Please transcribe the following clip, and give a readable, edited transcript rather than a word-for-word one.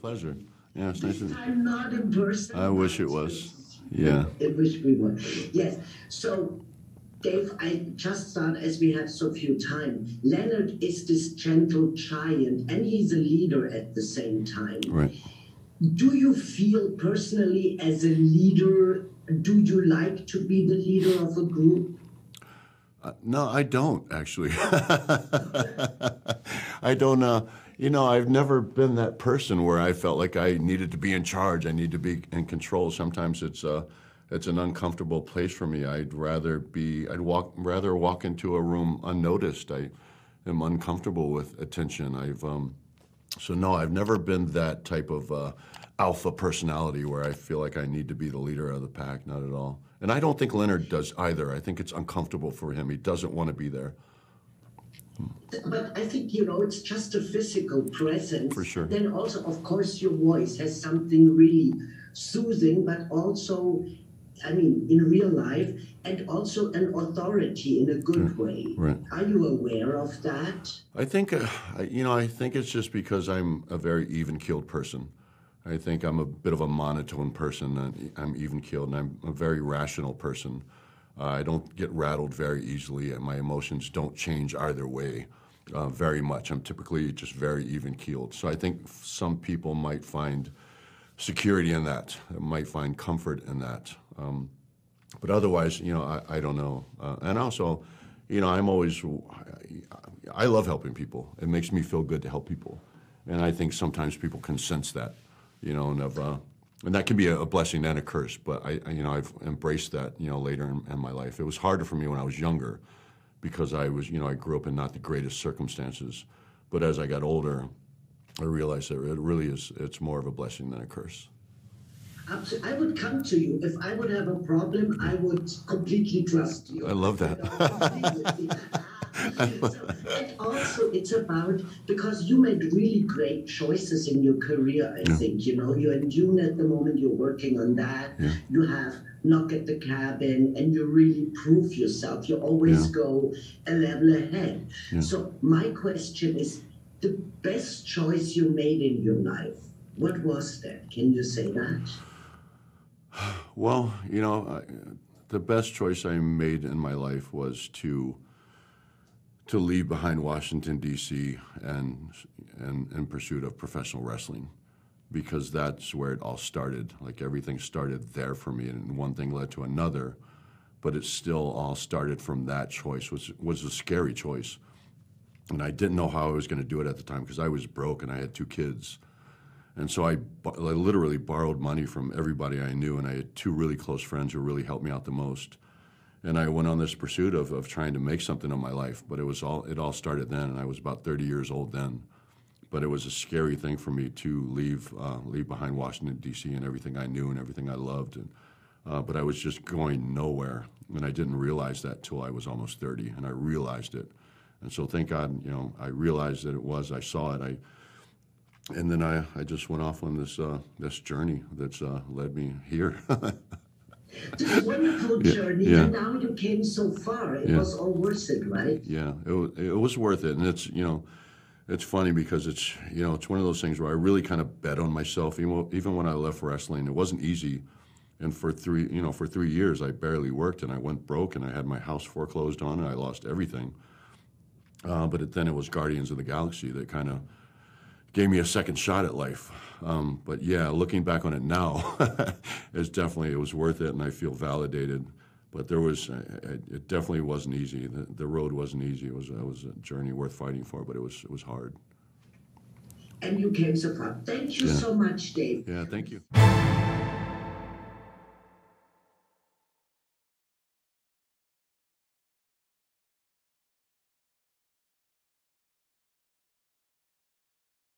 pleasure. Yeah, it's nice This to. time not in person. I wish it was. Yeah. I wish we were. Yes. So, Dave, I just thought, as we have so few time, Leonard is this gentle giant, and he's a leader at the same time. Right. Do you feel personally as a leader, do you like to be the leader of a group? No, I don't actually. I don't. I've never been that person where I felt like I needed to be in charge. I need to be in control. Sometimes it's an uncomfortable place for me. I'd rather walk into a room unnoticed. I am uncomfortable with attention. I've never been that type of alpha personality where I feel like I need to be the leader of the pack. Not at all. And I don't think Leonard does either. I think it's uncomfortable for him. He doesn't want to be there. But I think, it's just a physical presence. For sure. Then also, of course, your voice has something really soothing, but also, in real life, and also an authority in a good way. Right. Are you aware of that? I think, I think it's just because I'm a very even-keeled person. I think I'm a bit of a monotone person. I'm even-keeled, and I'm a very rational person. I don't get rattled very easily, and my emotions don't change either way very much. I'm typically just very even-keeled. So I think some people might find security in that, might find comfort in that. But otherwise, I don't know. And also, I love helping people. It makes me feel good to help people. And I think sometimes people can sense that. And that can be a blessing and a curse, but I've embraced that, later in my life. It was harder for me when I was younger because I grew up in not the greatest circumstances. But as I got older, I realized that it's more of a blessing than a curse. Absolutely. I would come to you. If I would have a problem, I would completely trust you. I love that. And also, it's about, because you made really great choices in your career, I think. You're in Dune at the moment, you're working on that. Yeah. You have Knock at the Cabin, and you really prove yourself. You always go a level ahead. Yeah. So my question is, the best choice you made in your life, what was that? Can you say that? Well, the best choice I made in my life was to leave behind Washington, D.C. and in pursuit of professional wrestling, because that's where it all started. Like, everything started there for me, and one thing led to another, but it still all started from that choice, which was a scary choice. And I didn't know how I was going to do it at the time because I was broke and I had 2 kids. And so I literally borrowed money from everybody I knew, and I had 2 really close friends who really helped me out the most. And I went on this pursuit of trying to make something of my life, but it all started then, and I was about 30 years old then. But it was a scary thing for me to leave behind Washington, D.C. and everything I knew and everything I loved. But I was just going nowhere, and I didn't realize that till I was almost 30, and I realized it. And so thank God, I realized that I saw it. And then I just went off on this journey that's led me here. It's a wonderful journey, and now you came so far. It was all worth it, right? Yeah, it was worth it, and it's funny because it's one of those things where I really kind of bet on myself. Even when I left wrestling, it wasn't easy, and for 3 years I barely worked, and I went broke, and I had my house foreclosed on, and I lost everything. But then it was Guardians of the Galaxy that kind of gave me a second shot at life. But yeah, looking back on it now, it was worth it, and I feel validated. But it definitely wasn't easy. The road wasn't easy. It was a journey worth fighting for, but it was hard. And you came so far. Thank you so much, Dave. Yeah, thank you.